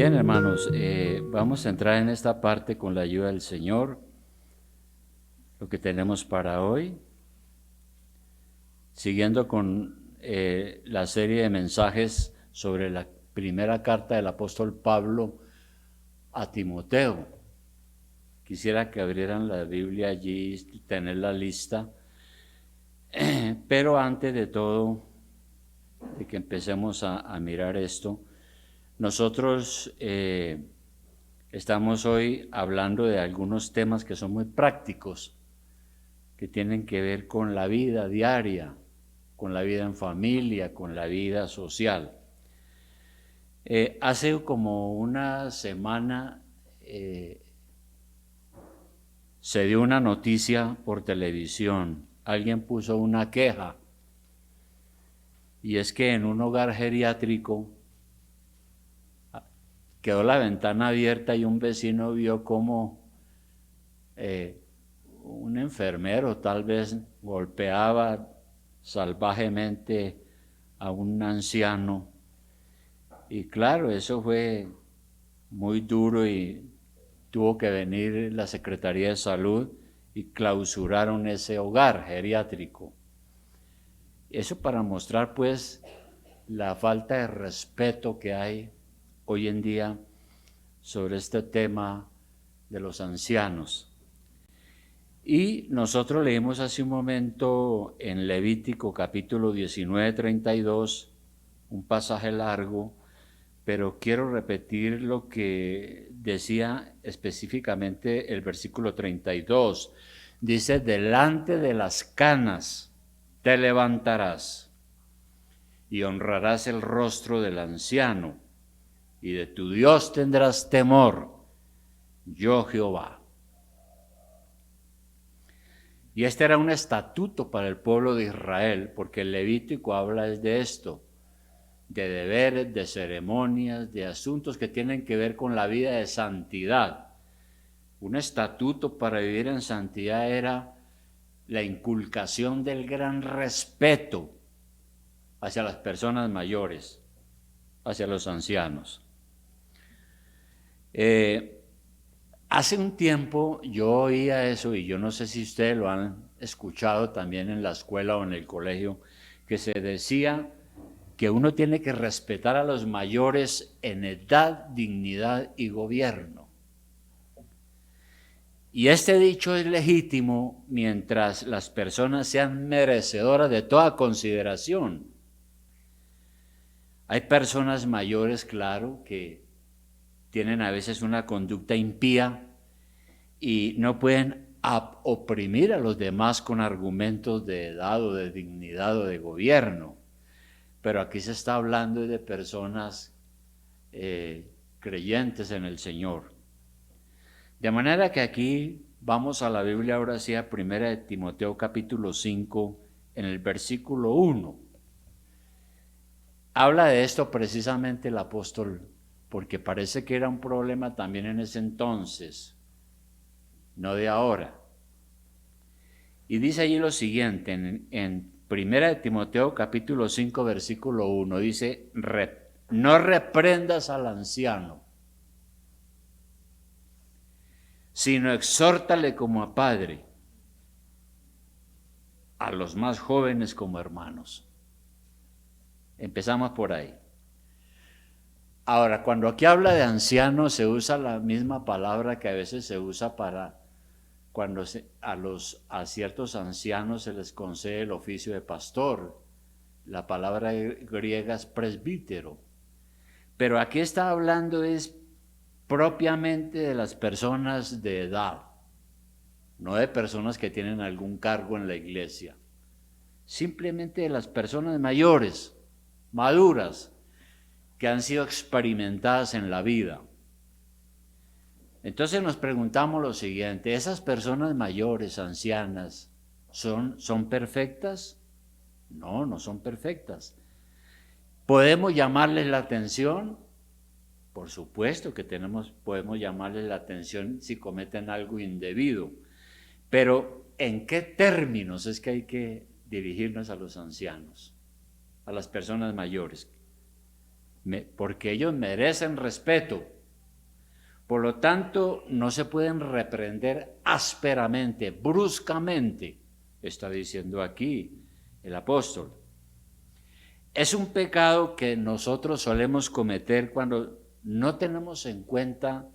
Bien, hermanos, vamos a entrar en esta parte con la ayuda del Señor, lo que tenemos para hoy, siguiendo con la serie de mensajes sobre la primera carta del apóstol Pablo a Timoteo. Quisiera que abrieran la Biblia allí, tener la lista, pero antes de todo, de que empecemos a mirar esto, nosotros estamos hoy hablando de algunos temas que son muy prácticos, que tienen que ver con la vida diaria, con la vida en familia, con la vida social. Hace como una semana se dio una noticia por televisión, alguien puso una queja, y es que en un hogar geriátrico quedó la ventana abierta y un vecino vio cómo un enfermero tal vez golpeaba salvajemente a un anciano. Y claro, eso fue muy duro y tuvo que venir la Secretaría de Salud y clausuraron ese hogar geriátrico. Eso para mostrar pues la falta de respeto que hay hoy en día sobre este tema de los ancianos. Y nosotros leímos hace un momento en Levítico capítulo 19, 32, un pasaje largo, pero quiero repetir lo que decía específicamente el versículo 32. Dice, delante de las canas te levantarás y honrarás el rostro del anciano, y de tu Dios tendrás temor, yo Jehová. Y este era un estatuto para el pueblo de Israel, porque el Levítico habla de esto, de deberes, de ceremonias, de asuntos que tienen que ver con la vida de santidad. Un estatuto para vivir en santidad era la inculcación del gran respeto hacia las personas mayores, hacia los ancianos. Hace un tiempo yo oía eso, y yo no sé si ustedes lo han escuchado también en la escuela o en el colegio, que se decía que uno tiene que respetar a los mayores en edad, dignidad y gobierno. Y este dicho es legítimo mientras las personas sean merecedoras de toda consideración. Hay personas mayores, claro, que tienen a veces una conducta impía y no pueden oprimir a los demás con argumentos de edad o de dignidad o de gobierno. Pero aquí se está hablando de personas creyentes en el Señor. De manera que aquí vamos a la Biblia ahora sí, a 1 de Timoteo capítulo 5, en el versículo 1. Habla de esto precisamente el apóstol, porque parece que era un problema también en ese entonces, no de ahora. Y dice allí lo siguiente, en 1 de Timoteo capítulo 5, versículo 1, dice, no reprendas al anciano, sino exhórtale como a padre, a los más jóvenes como hermanos. Empezamos por ahí. Ahora, cuando aquí habla de ancianos, se usa la misma palabra que a veces se usa para cuando a ciertos ancianos se les concede el oficio de pastor. La palabra griega es presbítero. Pero aquí está hablando es propiamente de las personas de edad, no de personas que tienen algún cargo en la iglesia. Simplemente de las personas mayores, maduras, que han sido experimentadas en la vida. Entonces nos preguntamos lo siguiente, ¿esas personas mayores, ancianas, son perfectas? No, no son perfectas. ¿Podemos llamarles la atención? Por supuesto que podemos llamarles la atención si cometen algo indebido, pero ¿en qué términos es que hay que dirigirnos a los ancianos, a las personas mayores? porque ellos merecen respeto. Por lo tanto, no se pueden reprender ásperamente, bruscamente, está diciendo aquí el apóstol. Es un pecado que nosotros solemos cometer cuando no tenemos en cuenta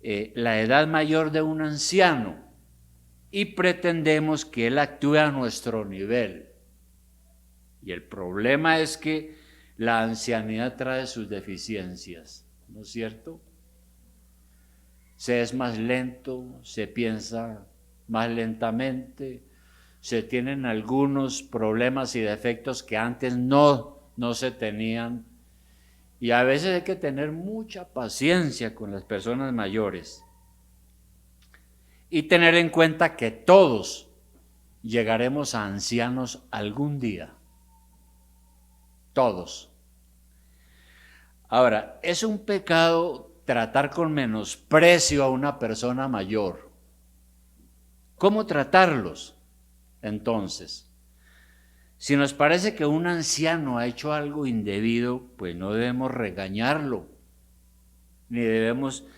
la edad mayor de un anciano y pretendemos que él actúe a nuestro nivel. Y el problema es que la ancianidad trae sus deficiencias, ¿no es cierto? Se es más lento, se piensa más lentamente, se tienen algunos problemas y defectos que antes no se tenían. Y a veces hay que tener mucha paciencia con las personas mayores y tener en cuenta que todos llegaremos a ancianos algún día. Todos. Ahora, es un pecado tratar con menosprecio a una persona mayor. ¿Cómo tratarlos? Entonces, si nos parece que un anciano ha hecho algo indebido, pues no debemos regañarlo,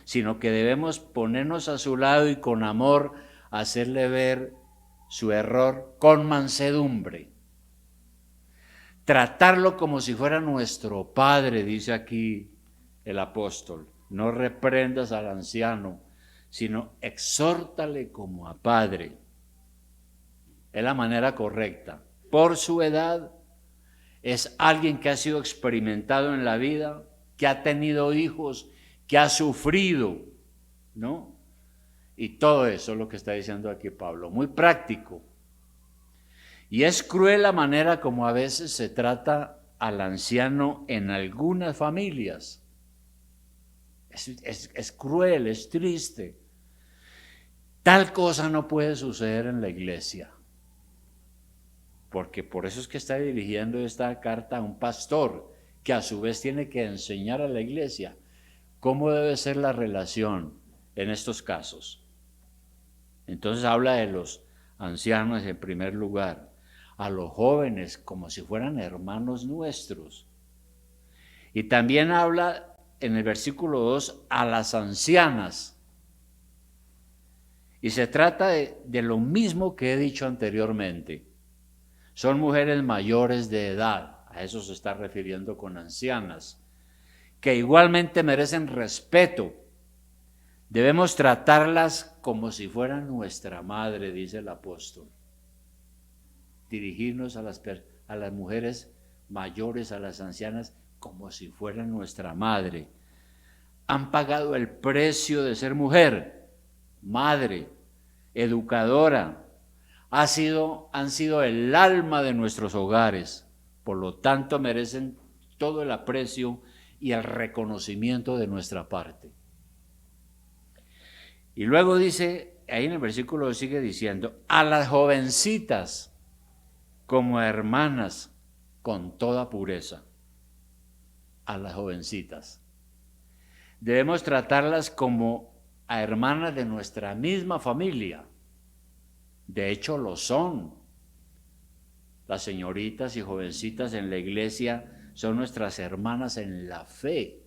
sino que debemos ponernos a su lado y con amor hacerle ver su error con mansedumbre. Tratarlo como si fuera nuestro padre, dice aquí el apóstol. No reprendas al anciano, sino exhórtale como a padre. Es la manera correcta. Por su edad, es alguien que ha sido experimentado en la vida, que ha tenido hijos, que ha sufrido, ¿no? Y todo eso es lo que está diciendo aquí Pablo, muy práctico. Y es cruel la manera como a veces se trata al anciano en algunas familias. Es cruel, es triste. Tal cosa no puede suceder en la iglesia. Porque por eso es que está dirigiendo esta carta a un pastor, que a su vez tiene que enseñar a la iglesia cómo debe ser la relación en estos casos. Entonces habla de los ancianos en primer lugar, a los jóvenes como si fueran hermanos nuestros. Y también habla en el versículo 2 a las ancianas. Y se trata de lo mismo que he dicho anteriormente. Son mujeres mayores de edad, a eso se está refiriendo con ancianas, que igualmente merecen respeto. Debemos tratarlas como si fueran nuestra madre, dice el apóstol. Dirigirnos a las mujeres mayores, a las ancianas, como si fueran nuestra madre. Han pagado el precio de ser mujer, madre, educadora. Han sido el alma de nuestros hogares. Por lo tanto, merecen todo el aprecio y el reconocimiento de nuestra parte. Y luego dice, ahí en el versículo sigue diciendo, a las jovencitas como hermanas con toda pureza. A las jovencitas. Debemos tratarlas como a hermanas de nuestra misma familia. De hecho, lo son. Las señoritas y jovencitas en la iglesia son nuestras hermanas en la fe.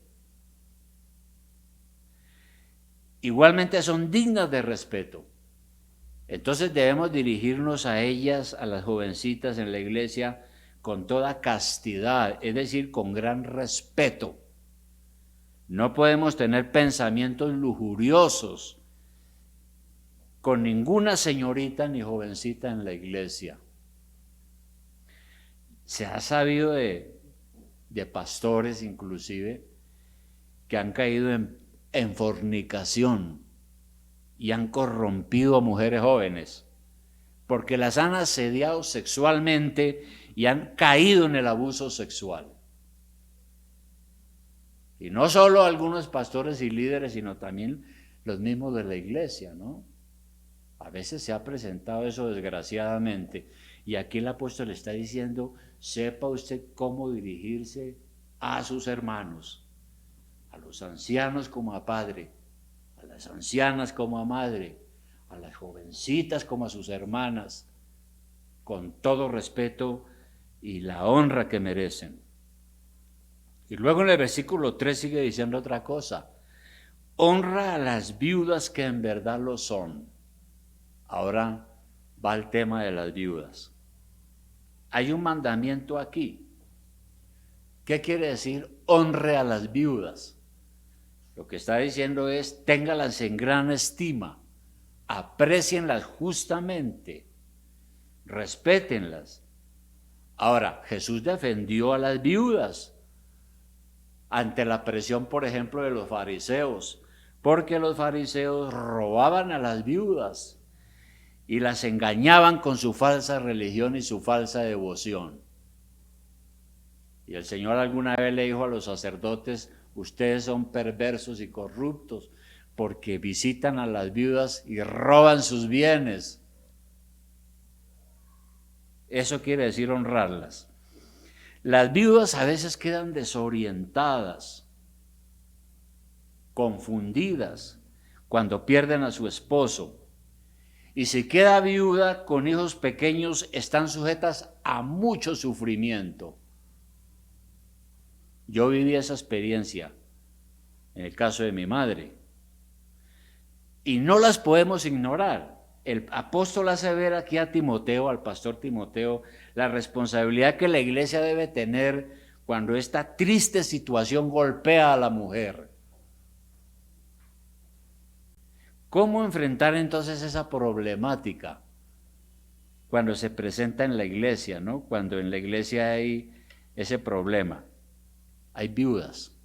Igualmente son dignas de respeto. Entonces debemos dirigirnos a ellas, a las jovencitas en la iglesia, con toda castidad, es decir, con gran respeto. No podemos tener pensamientos lujuriosos con ninguna señorita ni jovencita en la iglesia. Se ha sabido de pastores inclusive que han caído en fornicación y han corrompido a mujeres jóvenes porque las han asediado sexualmente y han caído en el abuso sexual. Y no solo algunos pastores y líderes, sino también los mismos de la iglesia, ¿no? A veces se ha presentado eso desgraciadamente. Y aquí el apóstol está diciendo, sepa usted cómo dirigirse a sus hermanos, a los ancianos como a padre, a las ancianas como a madre, a las jovencitas como a sus hermanas, con todo respeto y la honra que merecen. Y luego en el versículo 3 sigue diciendo otra cosa. Honra a las viudas que en verdad lo son. Ahora va el tema de las viudas. Hay un mandamiento aquí. ¿Qué quiere decir honre a las viudas? Lo que está diciendo es téngalas en gran estima, aprécienlas justamente, respétenlas. Ahora, Jesús defendió a las viudas ante la presión, por ejemplo, de los fariseos, porque los fariseos robaban a las viudas y las engañaban con su falsa religión y su falsa devoción. Y el Señor alguna vez le dijo a los sacerdotes, ustedes son perversos y corruptos porque visitan a las viudas y roban sus bienes. Eso quiere decir honrarlas. Las viudas a veces quedan desorientadas, confundidas, cuando pierden a su esposo. Y si queda viuda con hijos pequeños, están sujetas a mucho sufrimiento. Yo viví esa experiencia en el caso de mi madre. Y no las podemos ignorar. El apóstol hace ver aquí a Timoteo, al pastor Timoteo, la responsabilidad que la iglesia debe tener cuando esta triste situación golpea a la mujer. ¿Cómo enfrentar entonces esa problemática cuando se presenta en la iglesia, ¿no? Cuando en la iglesia hay ese problema, hay viudas.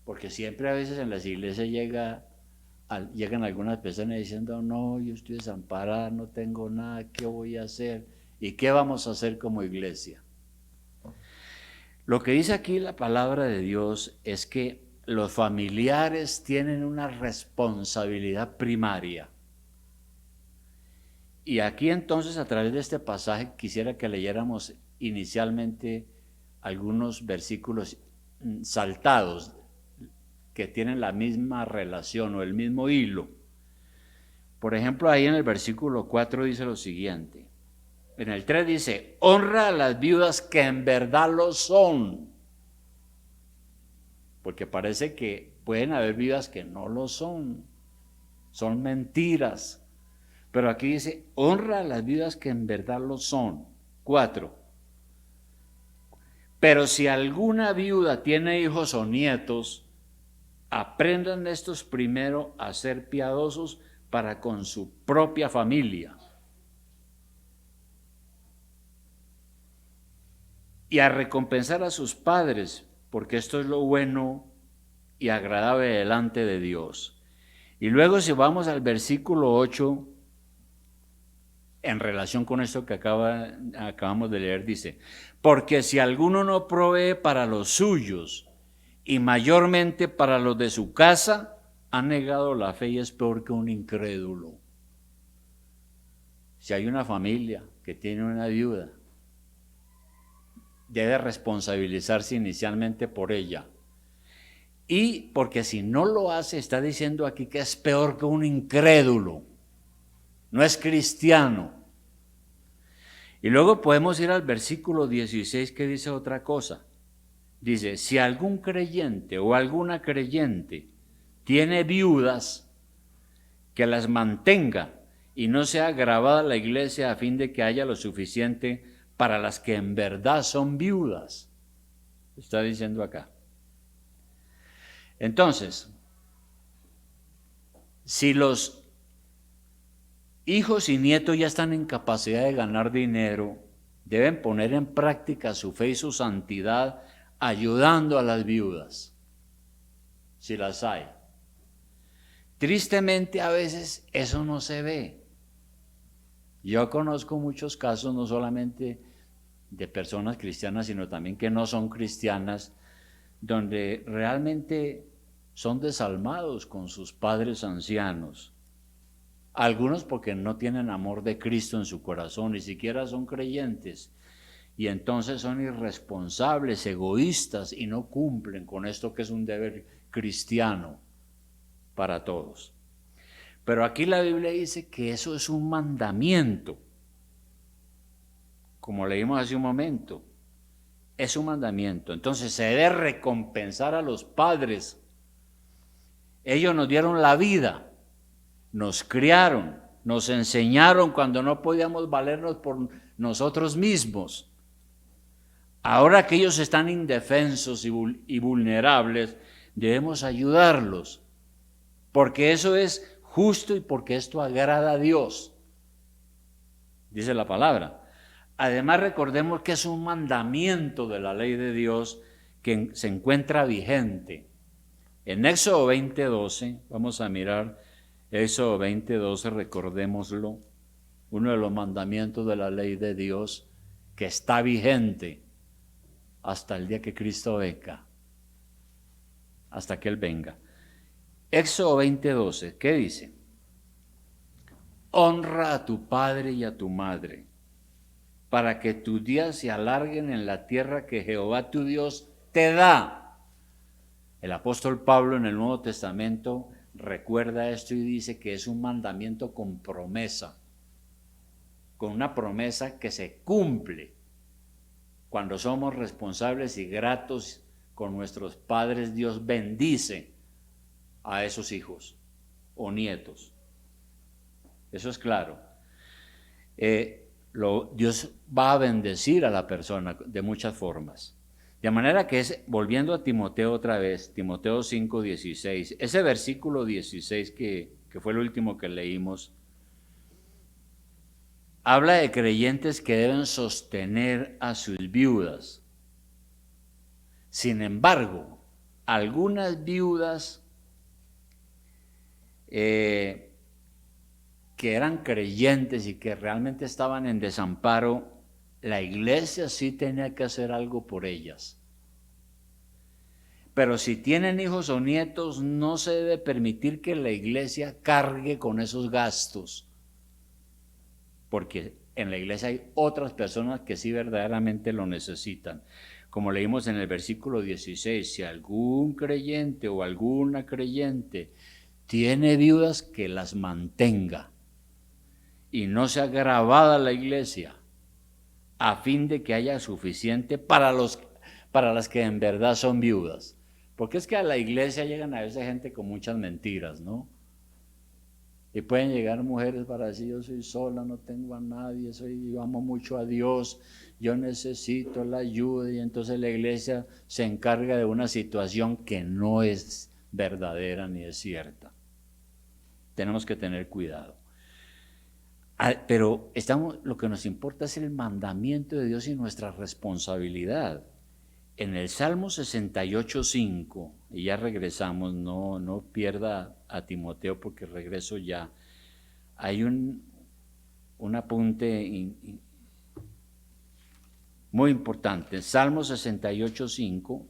Porque siempre a veces en las iglesias llegan algunas personas diciendo, no, yo estoy desamparada, no tengo nada, ¿qué voy a hacer? ¿Y qué vamos a hacer como iglesia? Lo que dice aquí la palabra de Dios es que los familiares tienen una responsabilidad primaria. Y aquí entonces a través de este pasaje quisiera que leyéramos inicialmente algunos versículos saltados que tienen la misma relación o el mismo hilo. Por ejemplo, ahí en el versículo 4 dice lo siguiente. En el 3 dice, honra a las viudas que en verdad lo son. Porque parece que pueden haber viudas que no lo son. Son mentiras. Pero aquí dice, honra a las viudas que en verdad lo son. 4. Pero si alguna viuda tiene hijos o nietos, aprendan estos primero a ser piadosos para con su propia familia y a recompensar a sus padres, porque esto es lo bueno y agradable delante de Dios. Y luego si vamos al versículo 8, en relación con esto que acabamos de leer, dice, porque si alguno no provee para los suyos, y mayormente para los de su casa, ha negado la fe y es peor que un incrédulo. Si hay una familia que tiene una viuda, debe responsabilizarse inicialmente por ella. Y porque si no lo hace, está diciendo aquí que es peor que un incrédulo. No es cristiano. Y luego podemos ir al versículo 16 que dice otra cosa. Dice, si algún creyente o alguna creyente tiene viudas, que las mantenga y no sea agravada la iglesia a fin de que haya lo suficiente para las que en verdad son viudas. Está diciendo acá. Entonces, si los hijos y nietos ya están en capacidad de ganar dinero, deben poner en práctica su fe y su santidad ayudando a las viudas, si las hay. Tristemente a veces eso no se ve. Yo conozco muchos casos, no solamente de personas cristianas, sino también que no son cristianas, donde realmente son desalmados con sus padres ancianos. Algunos porque no tienen amor de Cristo en su corazón, ni siquiera son creyentes. Y entonces son irresponsables, egoístas y no cumplen con esto que es un deber cristiano para todos. Pero aquí la Biblia dice que eso es un mandamiento, como leímos hace un momento. Es un mandamiento. Entonces se debe recompensar a los padres. Ellos nos dieron la vida, nos criaron, nos enseñaron cuando no podíamos valernos por nosotros mismos. Ahora que ellos están indefensos y vulnerables, debemos ayudarlos, porque eso es justo y porque esto agrada a Dios, dice la palabra. Además, recordemos que es un mandamiento de la ley de Dios que se encuentra vigente. En Éxodo 20:12, vamos a mirar Éxodo 20:12, recordémoslo, uno de los mandamientos de la ley de Dios que está vigente hasta el día que Cristo venga, hasta que Él venga. Éxodo 20:12, ¿qué dice? Honra a tu padre y a tu madre, para que tus días se alarguen en la tierra que Jehová tu Dios te da. El apóstol Pablo en el Nuevo Testamento recuerda esto y dice que es un mandamiento con promesa, con una promesa que se cumple cuando somos responsables y gratos con nuestros padres. Dios bendice a esos hijos o nietos. Eso es claro. Dios va a bendecir a la persona de muchas formas. De manera que volviendo a Timoteo otra vez, Timoteo 5:16, ese versículo 16 que fue el último que leímos, habla de creyentes que deben sostener a sus viudas. Sin embargo, algunas viudas que eran creyentes y que realmente estaban en desamparo, la iglesia sí tenía que hacer algo por ellas. Pero si tienen hijos o nietos, no se debe permitir que la iglesia cargue con esos gastos, porque en la iglesia hay otras personas que sí verdaderamente lo necesitan. Como leímos en el versículo 16, si algún creyente o alguna creyente tiene viudas, que las mantenga y no sea gravada la iglesia, a fin de que haya suficiente para las que en verdad son viudas. Porque es que a la iglesia llegan a veces gente con muchas mentiras, ¿no? Y pueden llegar mujeres para decir, yo soy sola, no tengo a nadie, yo amo mucho a Dios, yo necesito la ayuda, y entonces la iglesia se encarga de una situación que no es verdadera ni es cierta. Tenemos que tener cuidado. Pero lo que nos importa es el mandamiento de Dios y nuestra responsabilidad. En el Salmo 68:5, y ya regresamos, no pierda a Timoteo porque regreso ya, hay un apunte muy importante. Salmo 68:5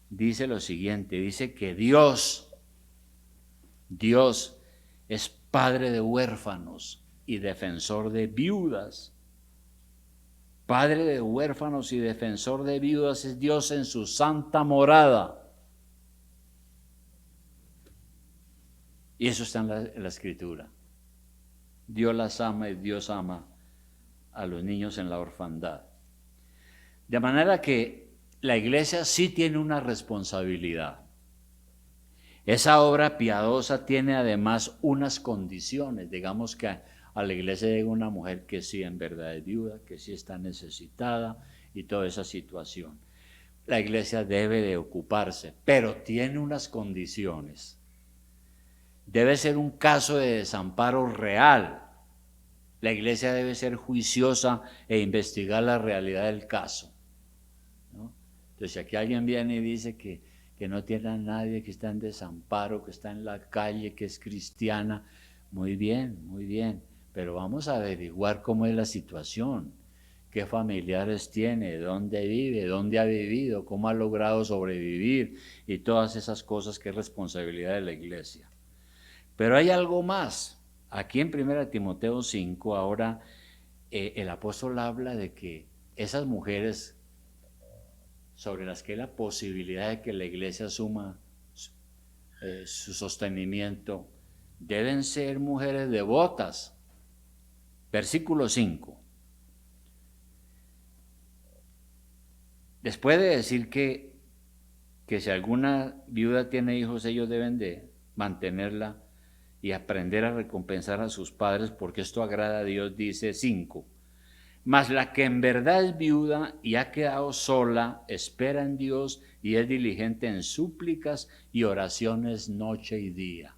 dice lo siguiente, dice que Dios es padre de huérfanos y defensor de viudas. Padre de huérfanos y defensor de viudas es Dios en su santa morada. Y eso está en la Escritura. Dios las ama y Dios ama a los niños en la orfandad. De manera que la iglesia sí tiene una responsabilidad. Esa obra piadosa tiene además unas condiciones. Digamos que a la iglesia llega una mujer que sí en verdad es viuda, que sí está necesitada y toda esa situación. La iglesia debe de ocuparse, pero tiene unas condiciones. Debe ser un caso de desamparo real. La iglesia debe ser juiciosa e investigar la realidad del caso, ¿no? Entonces, si aquí alguien viene y dice que no tiene a nadie, que está en desamparo, que está en la calle, que es cristiana, muy bien, pero vamos a averiguar cómo es la situación, qué familiares tiene, dónde vive, dónde ha vivido, cómo ha logrado sobrevivir y todas esas cosas que es responsabilidad de la iglesia. Pero hay algo más. Aquí en 1 Timoteo 5, ahora el apóstol habla de que esas mujeres sobre las que hay la posibilidad de que la iglesia asuma su sostenimiento, deben ser mujeres devotas. Versículo 5. les puede decir que si alguna viuda tiene hijos, ellos deben de mantenerla y aprender a recompensar a sus padres, porque esto agrada a Dios, dice 5. Mas la que en verdad es viuda y ha quedado sola, espera en Dios y es diligente en súplicas y oraciones noche y día.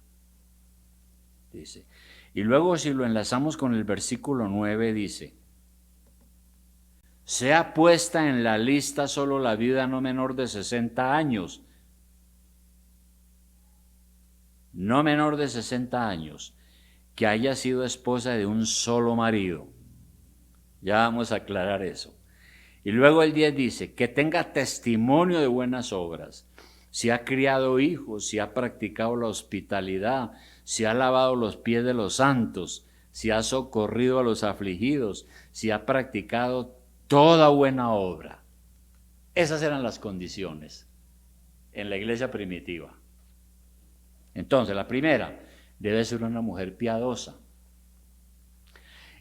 Dice. Y luego si lo enlazamos con el versículo 9, dice: sea puesta en la lista solo la viuda no menor de 60 años. No menor de 60 años, que haya sido esposa de un solo marido. Ya vamos a aclarar eso. Y luego el 10 dice, que tenga testimonio de buenas obras, si ha criado hijos, si ha practicado la hospitalidad, si ha lavado los pies de los santos, si ha socorrido a los afligidos, si ha practicado toda buena obra. Esas eran las condiciones en la iglesia primitiva. Entonces, la primera, debe ser una mujer piadosa.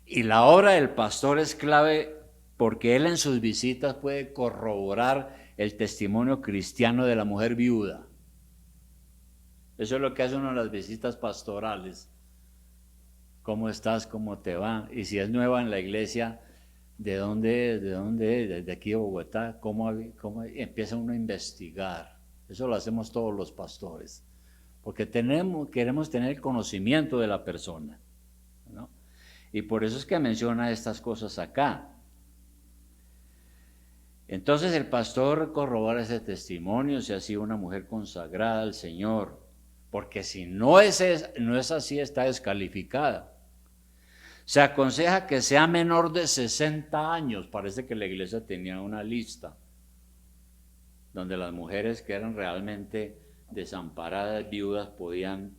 Y la obra del pastor es clave porque él en sus visitas puede corroborar el testimonio cristiano de la mujer viuda. Eso es lo que hace uno en las visitas pastorales. ¿Cómo estás? ¿Cómo te va? Y si es nueva en la iglesia, ¿de dónde es? ¿De dónde es? Desde aquí de Bogotá. ¿Cómo empieza uno a investigar? Eso lo hacemos todos los pastores. Porque queremos tener el conocimiento de la persona, ¿no? Y por eso es que menciona estas cosas acá. Entonces el pastor corrobora ese testimonio, si ha sido una mujer consagrada al Señor, porque si no es así, está descalificada. Se aconseja que sea menor de 60 años, parece que la iglesia tenía una lista, donde las mujeres que eran realmente desamparadas, viudas, podían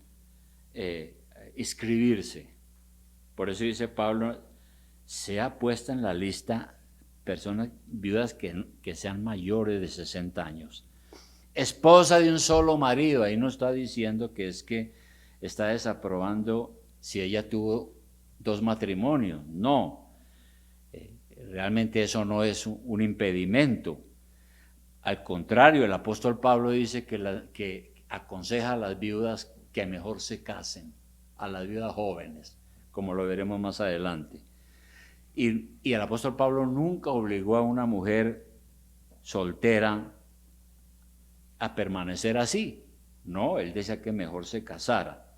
inscribirse. Por eso dice Pablo, sea puesta en la lista personas viudas que sean mayores de 60 años. Esposa de un solo marido, ahí no está diciendo que es que está desaprobando si ella tuvo 2 matrimonios, no. Realmente eso no es un impedimento. Al contrario, el apóstol Pablo dice que aconseja a las viudas que mejor se casen, a las viudas jóvenes, como lo veremos más adelante. Y el apóstol Pablo nunca obligó a una mujer soltera a permanecer así. No, él decía que mejor se casara.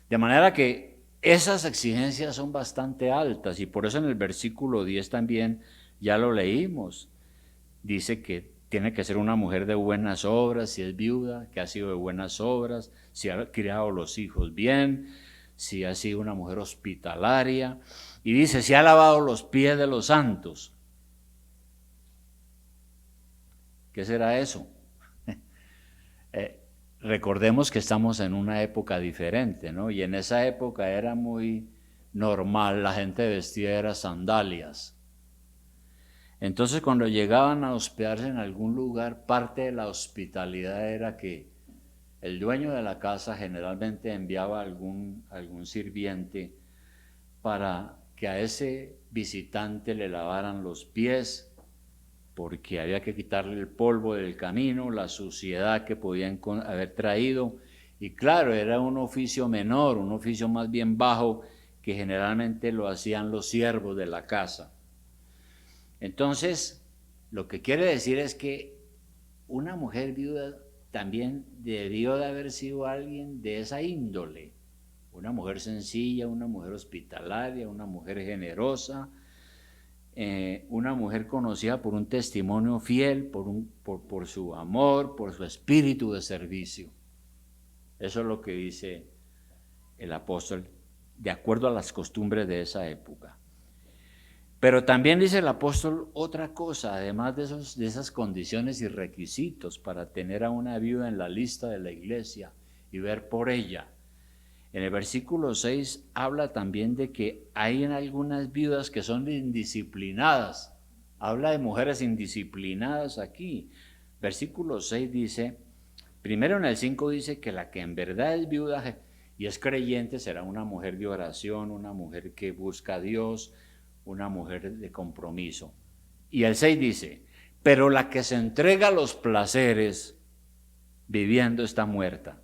De manera que esas exigencias son bastante altas y por eso en el versículo 10 también ya lo leímos. Dice que tiene que ser una mujer de buenas obras, si es viuda, que ha sido de buenas obras, si ha criado los hijos bien, si ha sido una mujer hospitalaria. Y dice, si ha lavado los pies de los santos. ¿Qué será eso? Recordemos que estamos en una época diferente, ¿no? Y en esa época era muy normal, la gente vestía sandalias. Entonces cuando llegaban a hospedarse en algún lugar, parte de la hospitalidad era que el dueño de la casa generalmente enviaba algún sirviente para que a ese visitante le lavaran los pies, porque había que quitarle el polvo del camino, la suciedad que podían haber traído. Y claro, era un oficio menor, un oficio más bien bajo, que generalmente lo hacían los siervos de la casa. Entonces, lo que quiere decir es que una mujer viuda también debió de haber sido alguien de esa índole. Una mujer sencilla, una mujer hospitalaria, una mujer generosa, una mujer conocida por un testimonio fiel, por su amor, por su espíritu de servicio. Eso es lo que dice el apóstol, de acuerdo a las costumbres de esa época. Pero también dice el apóstol otra cosa, además de esas condiciones y requisitos para tener a una viuda en la lista de la iglesia y ver por ella. En el versículo 6 habla también de que hay en algunas viudas que son indisciplinadas. Habla de mujeres indisciplinadas aquí. Versículo 6 dice, primero en el 5 dice que la que en verdad es viuda y es creyente será una mujer de oración, una mujer que busca a Dios, una mujer de compromiso. Y el 6 dice, pero la que se entrega a los placeres viviendo está muerta.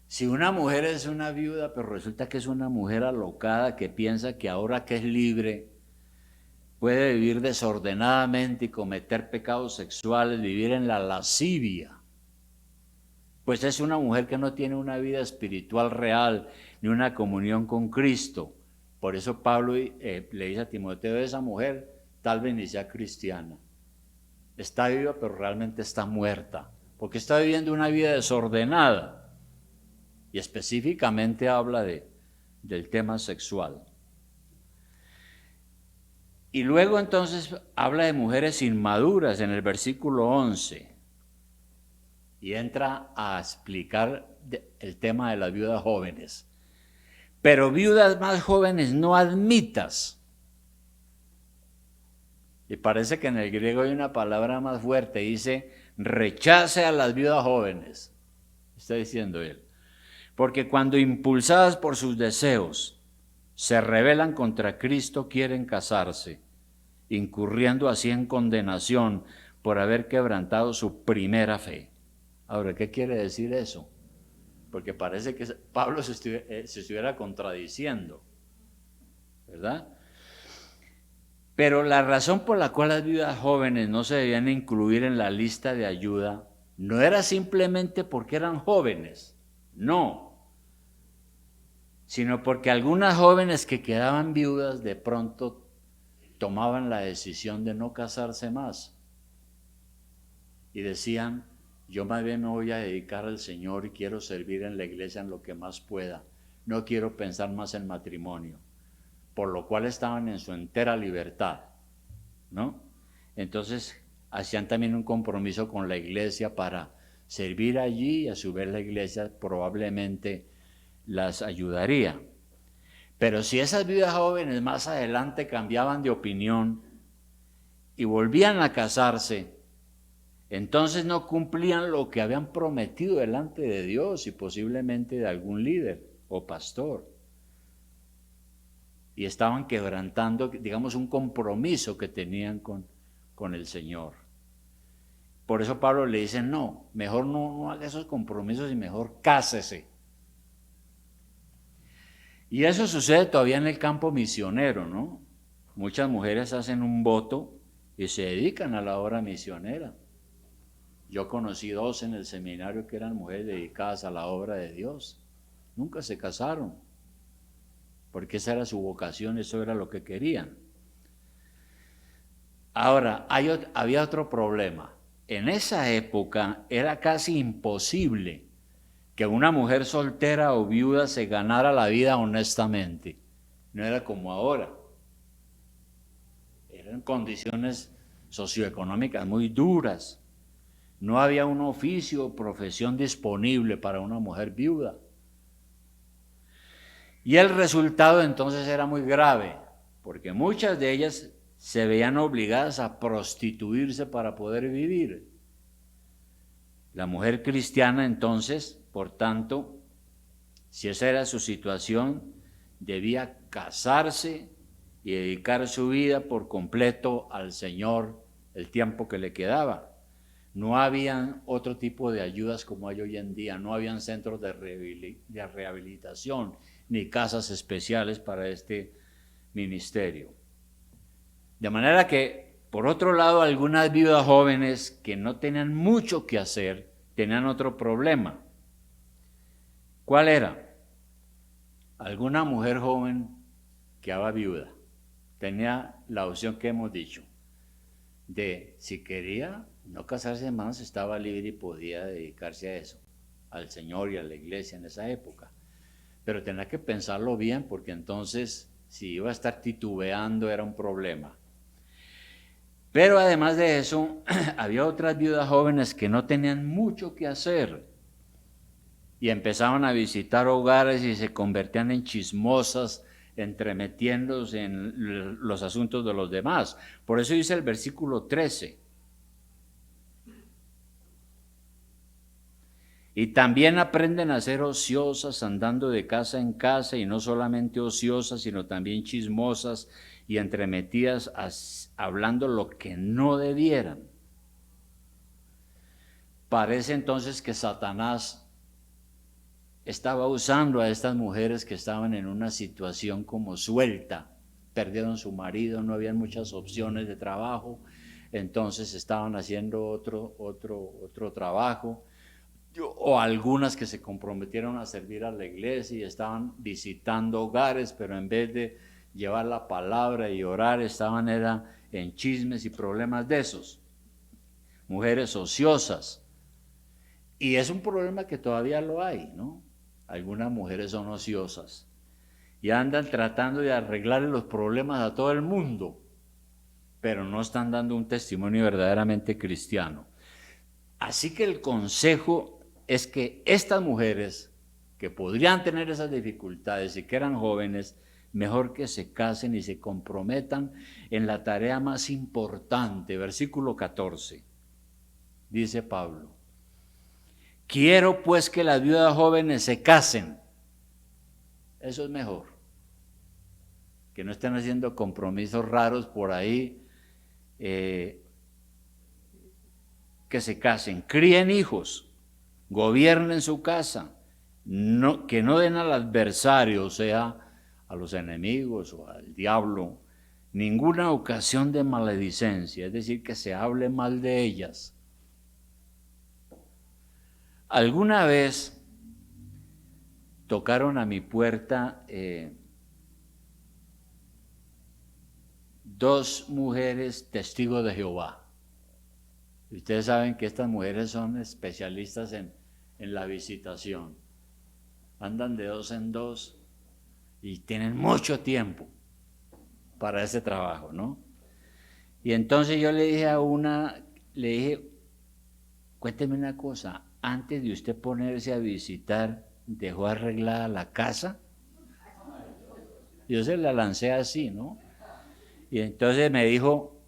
Si una mujer es una viuda, pero resulta que es una mujer alocada que piensa que ahora que es libre puede vivir desordenadamente y cometer pecados sexuales, vivir en la lascivia, pues es una mujer que no tiene una vida espiritual real ni una comunión con Cristo. Por eso Pablo le dice a Timoteo, esa mujer tal vez ni sea cristiana, está viva pero realmente está muerta, porque está viviendo una vida desordenada. Y específicamente habla del tema sexual. Y luego entonces habla de mujeres inmaduras en el versículo 11. Y entra a explicar el tema de las viudas jóvenes. Pero viudas más jóvenes no admitas. Y parece que en el griego hay una palabra más fuerte, dice, rechace a las viudas jóvenes. Está diciendo él. Porque cuando impulsadas por sus deseos se rebelan contra Cristo, quieren casarse, incurriendo así en condenación por haber quebrantado su primera fe. Ahora, ¿qué quiere decir eso? Porque parece que Pablo se estuviera contradiciendo, ¿verdad? Pero la razón por la cual las viudas jóvenes no se debían incluir en la lista de ayuda no era simplemente porque eran jóvenes, no, sino porque algunas jóvenes que quedaban viudas de pronto tomaban la decisión de no casarse más y decían, yo más bien me voy a dedicar al Señor y quiero servir en la iglesia en lo que más pueda, no quiero pensar más en matrimonio, por lo cual estaban en su entera libertad, ¿no? Entonces hacían también un compromiso con la iglesia para servir allí y a su vez la iglesia probablemente las ayudaría. Pero si esas viudas jóvenes más adelante cambiaban de opinión y volvían a casarse, entonces no cumplían lo que habían prometido delante de Dios y posiblemente de algún líder o pastor. Y estaban quebrantando, digamos, un compromiso que tenían con el Señor. Por eso Pablo le dice, no, mejor no haga esos compromisos y mejor cásese. Y eso sucede todavía en el campo misionero, ¿no? Muchas mujeres hacen un voto y se dedican a la obra misionera. Yo conocí 2 en el seminario que eran mujeres dedicadas a la obra de Dios. Nunca se casaron, porque esa era su vocación, eso era lo que querían. Ahora, había otro problema. En esa época era casi imposible que una mujer soltera o viuda se ganara la vida honestamente. No era como ahora. Eran condiciones socioeconómicas muy duras. No había un oficio o profesión disponible para una mujer viuda. Y el resultado entonces era muy grave, porque muchas de ellas se veían obligadas a prostituirse para poder vivir. La mujer cristiana entonces, por tanto, si esa era su situación, debía casarse y dedicar su vida por completo al Señor el tiempo que le quedaba. No habían otro tipo de ayudas como hay hoy en día, no habían centros de rehabilitación ni casas especiales para este ministerio. De manera que, por otro lado, algunas viudas jóvenes que no tenían mucho que hacer, tenían otro problema. ¿Cuál era? Alguna mujer joven quedaba viuda. Tenía la opción que hemos dicho, de si quería no casarse más, estaba libre y podía dedicarse a eso, al Señor y a la iglesia en esa época. Pero tenía que pensarlo bien, porque entonces, si iba a estar titubeando, era un problema. Pero además de eso, había otras viudas jóvenes que no tenían mucho que hacer y empezaban a visitar hogares y se convertían en chismosas, entremetiéndose en los asuntos de los demás. Por eso dice el versículo 13. Y también aprenden a ser ociosas, andando de casa en casa, y no solamente ociosas, sino también chismosas, y entremetidas hablando lo que no debieran. Parece entonces que Satanás estaba usando a estas mujeres que estaban en una situación como suelta, perdieron su marido, no habían muchas opciones de trabajo, entonces estaban haciendo otro trabajo, o algunas que se comprometieron a servir a la iglesia y estaban visitando hogares, pero en vez de llevar la palabra y orar, estaban en chismes y problemas de esos. Mujeres ociosas. Y es un problema que todavía lo hay, ¿no? Algunas mujeres son ociosas y andan tratando de arreglar los problemas a todo el mundo, pero no están dando un testimonio verdaderamente cristiano. Así que el consejo es que estas mujeres que podrían tener esas dificultades y que eran jóvenes, mejor que se casen y se comprometan en la tarea más importante. Versículo 14, dice Pablo: quiero pues que las viudas jóvenes se casen. Eso es mejor. Que no estén haciendo compromisos raros por ahí. Que se casen, críen hijos, gobiernen su casa, que no den al adversario, o sea, a los enemigos o al diablo, ninguna ocasión de maledicencia, es decir, que se hable mal de ellas. Alguna vez tocaron a mi puerta dos mujeres testigos de Jehová. Y ustedes saben que estas mujeres son especialistas en la visitación. Andan de dos en dos y tienen mucho tiempo para ese trabajo, ¿no? Y entonces yo le dije, cuénteme una cosa, antes de usted ponerse a visitar, ¿dejó arreglada la casa? Yo se la lancé así, ¿no? Y entonces me dijo,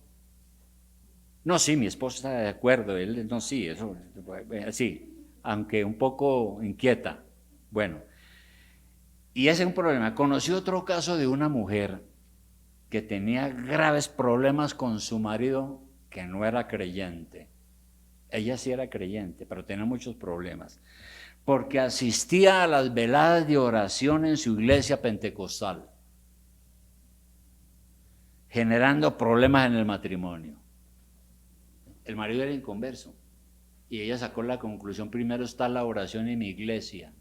no, sí, mi esposa está de acuerdo, él no, sí, eso, sí, aunque un poco inquieta. Bueno, y ese es un problema. Conocí otro caso de una mujer que tenía graves problemas con su marido que no era creyente. Ella sí era creyente, pero tenía muchos problemas, porque asistía a las veladas de oración en su iglesia pentecostal, generando problemas en el matrimonio. El marido era inconverso y ella sacó la conclusión: primero está la oración en mi iglesia.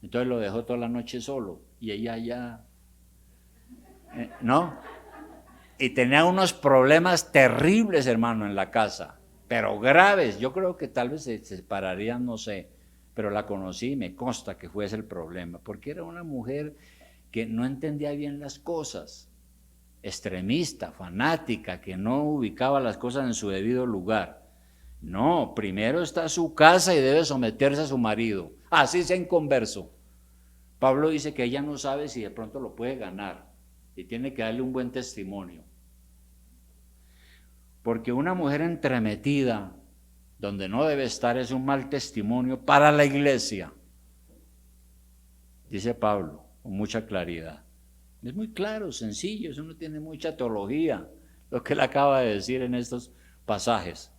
Entonces lo dejó toda la noche solo y ella ya, ¿no? Y tenía unos problemas terribles, hermano, en la casa, pero graves. Yo creo que tal vez se separarían, no sé, pero la conocí y me consta que fue ese el problema, porque era una mujer que no entendía bien las cosas, extremista, fanática, que no ubicaba las cosas en su debido lugar. No, primero está su casa y debe someterse a su marido, así sea inconverso. Pablo dice que ella no sabe si de pronto lo puede ganar y tiene que darle un buen testimonio. Porque una mujer entremetida donde no debe estar es un mal testimonio para la iglesia, dice Pablo con mucha claridad. Es muy claro, sencillo, eso no tiene mucha teología, lo que él acaba de decir en estos pasajes.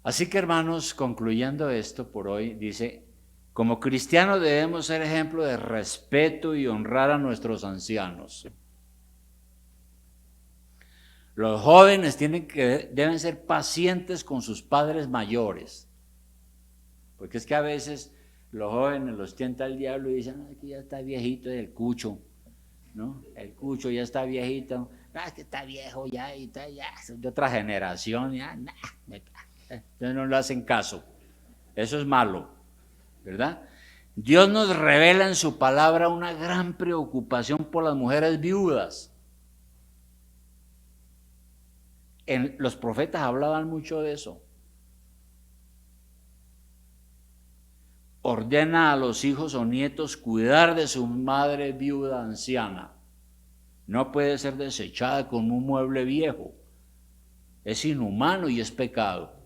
Así que, hermanos, concluyendo esto por hoy, dice: como cristianos debemos ser ejemplo de respeto y honrar a nuestros ancianos. Los jóvenes deben ser pacientes con sus padres mayores, porque es que a veces los jóvenes los tienta el diablo y dicen: aquí ya está viejito el cucho, ¿no? El cucho ya está viejito, es que está viejo ya, y está ya, es de otra generación, ya, entonces no le hacen caso. Eso es malo, ¿verdad? Dios nos revela en su palabra una gran preocupación por las mujeres viudas. Los profetas hablaban mucho de eso. Ordena a los hijos o nietos cuidar de su madre viuda anciana. No puede ser desechada con un mueble viejo. Es inhumano y es pecado.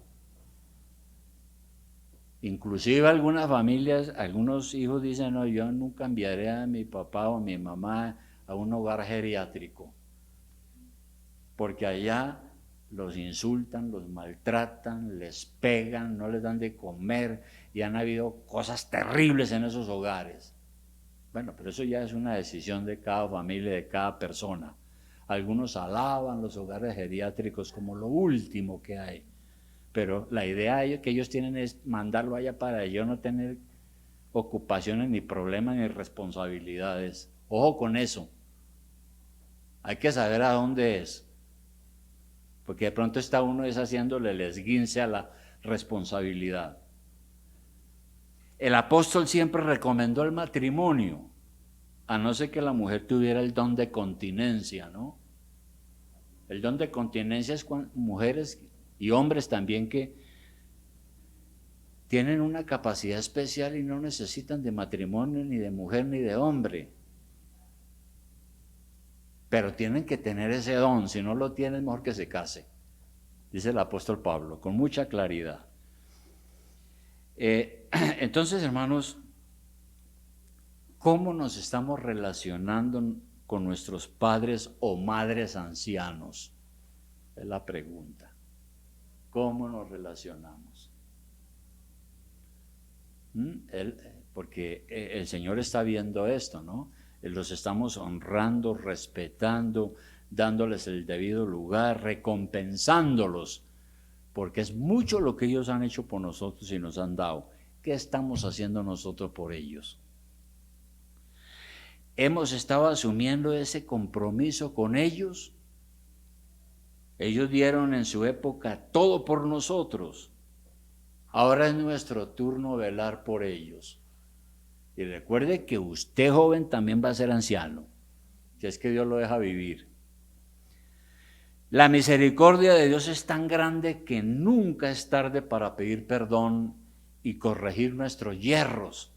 Inclusive algunas familias, algunos hijos dicen: no, yo nunca enviaré a mi papá o a mi mamá a un hogar geriátrico. porque allá los insultan, los maltratan, les pegan, no les dan de comer y han habido cosas terribles en esos hogares. Bueno, pero eso ya es una decisión de cada familia, de cada persona. Algunos alaban los hogares geriátricos como lo último que hay, pero la idea que ellos tienen es mandarlo allá para ellos no tener ocupaciones, ni problemas, ni responsabilidades. Ojo con eso. Hay que saber a dónde es, porque de pronto está uno haciéndole el esguince a la responsabilidad. El apóstol siempre recomendó el matrimonio, a no ser que la mujer tuviera el don de continencia, ¿no? El don de continencia es cuando mujeres y hombres también que tienen una capacidad especial y no necesitan de matrimonio, ni de mujer, ni de hombre. Pero tienen que tener ese don, si no lo tienen, mejor que se case, dice el apóstol Pablo, con mucha claridad. Entonces, hermanos, ¿cómo nos estamos relacionando con nuestros padres o madres ancianos? Es la pregunta. ¿Cómo nos relacionamos? Porque el Señor está viendo esto, ¿no? Los estamos honrando, respetando, dándoles el debido lugar, recompensándolos, porque es mucho lo que ellos han hecho por nosotros y nos han dado. ¿Qué estamos haciendo nosotros por ellos? ¿Hemos estado asumiendo ese compromiso con ellos? Ellos dieron en su época todo por nosotros. Ahora es nuestro turno velar por ellos. Y recuerde que usted, joven, también va a ser anciano, si es que Dios lo deja vivir. La misericordia de Dios es tan grande que nunca es tarde para pedir perdón y corregir nuestros yerros.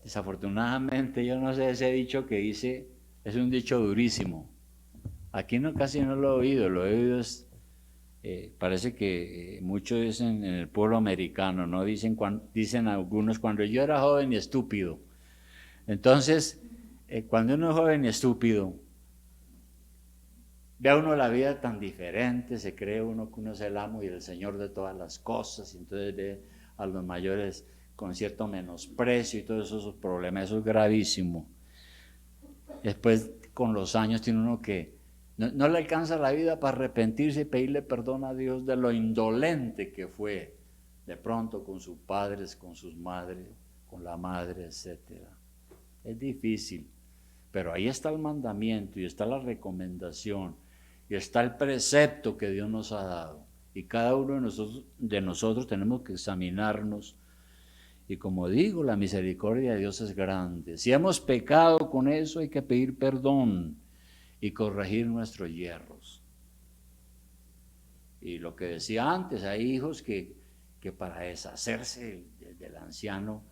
Desafortunadamente, yo no sé, ese dicho que dice, es un dicho durísimo. Aquí casi no lo he oído, parece que muchos dicen en el pueblo americano, ¿no? Dicen algunos, cuando yo era joven y estúpido. Entonces, cuando uno es joven y estúpido, ve a uno la vida tan diferente, se cree uno que uno es el amo y el señor de todas las cosas, y entonces ve a los mayores con cierto menosprecio y todos esos problemas. Eso es gravísimo. Después, con los años, tiene uno que no le alcanza la vida para arrepentirse y pedirle perdón a Dios de lo indolente que fue de pronto con sus padres, con sus madres, con la madre, etc. Es difícil, pero ahí está el mandamiento y está la recomendación y está el precepto que Dios nos ha dado. Y cada uno de nosotros tenemos que examinarnos. Y como digo, la misericordia de Dios es grande. Si hemos pecado con eso, hay que pedir perdón y corregir nuestros yerros. Y lo que decía antes, hay hijos que para deshacerse del anciano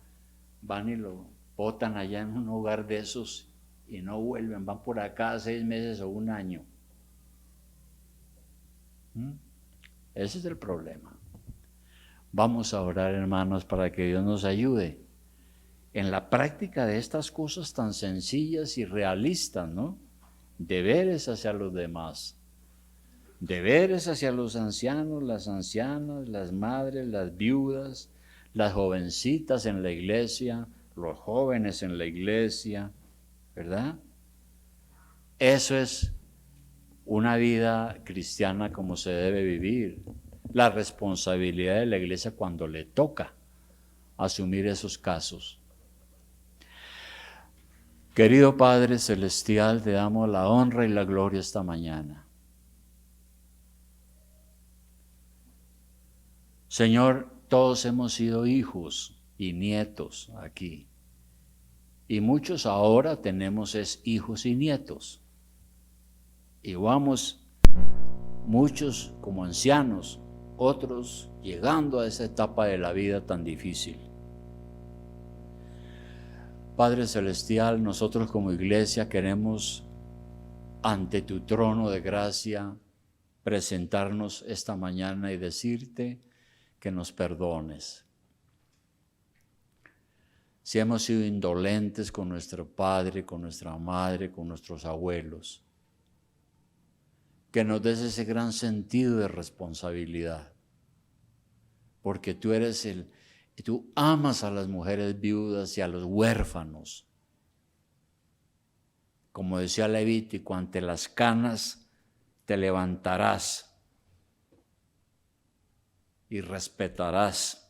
van y lo botan allá en un hogar de esos y no vuelven, van por acá 6 meses o 1 año. Ese es el problema. Vamos a orar, hermanos, para que Dios nos ayude en la práctica de estas cosas tan sencillas y realistas, ¿no? Deberes hacia los demás, deberes hacia los ancianos, las ancianas, las madres, las viudas, las jovencitas en la iglesia, los jóvenes en la iglesia, ¿verdad? Eso es una vida cristiana como se debe vivir. La responsabilidad de la iglesia cuando le toca asumir esos casos. Querido Padre Celestial, te damos la honra y la gloria esta mañana. Señor, todos hemos sido hijos y nietos aquí. Y muchos ahora tenemos hijos y nietos. Y vamos muchos como ancianos, otros llegando a esa etapa de la vida tan difícil. Padre Celestial, nosotros como iglesia queremos ante tu trono de gracia presentarnos esta mañana y decirte que nos perdones. si hemos sido indolentes con nuestro padre, con nuestra madre, con nuestros abuelos. Que nos des ese gran sentido de responsabilidad, porque tú amas a las mujeres viudas y a los huérfanos. Como decía Levítico, ante las canas te levantarás y respetarás.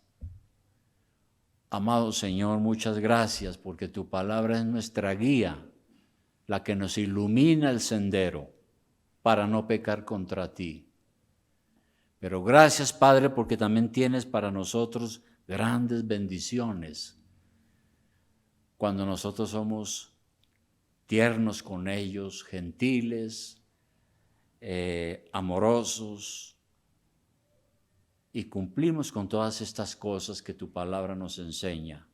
Amado Señor, muchas gracias, porque tu palabra es nuestra guía, la que nos ilumina el sendero para no pecar contra ti. Pero gracias, Padre, porque también tienes para nosotros grandes bendiciones. Cuando nosotros somos tiernos con ellos, gentiles, amorosos, y cumplimos con todas estas cosas que tu palabra nos enseña.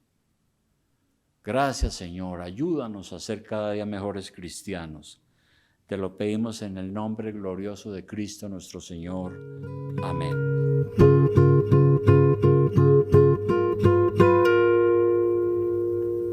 Gracias, Señor, ayúdanos a ser cada día mejores cristianos. Te lo pedimos en el nombre glorioso de Cristo nuestro Señor. Amén.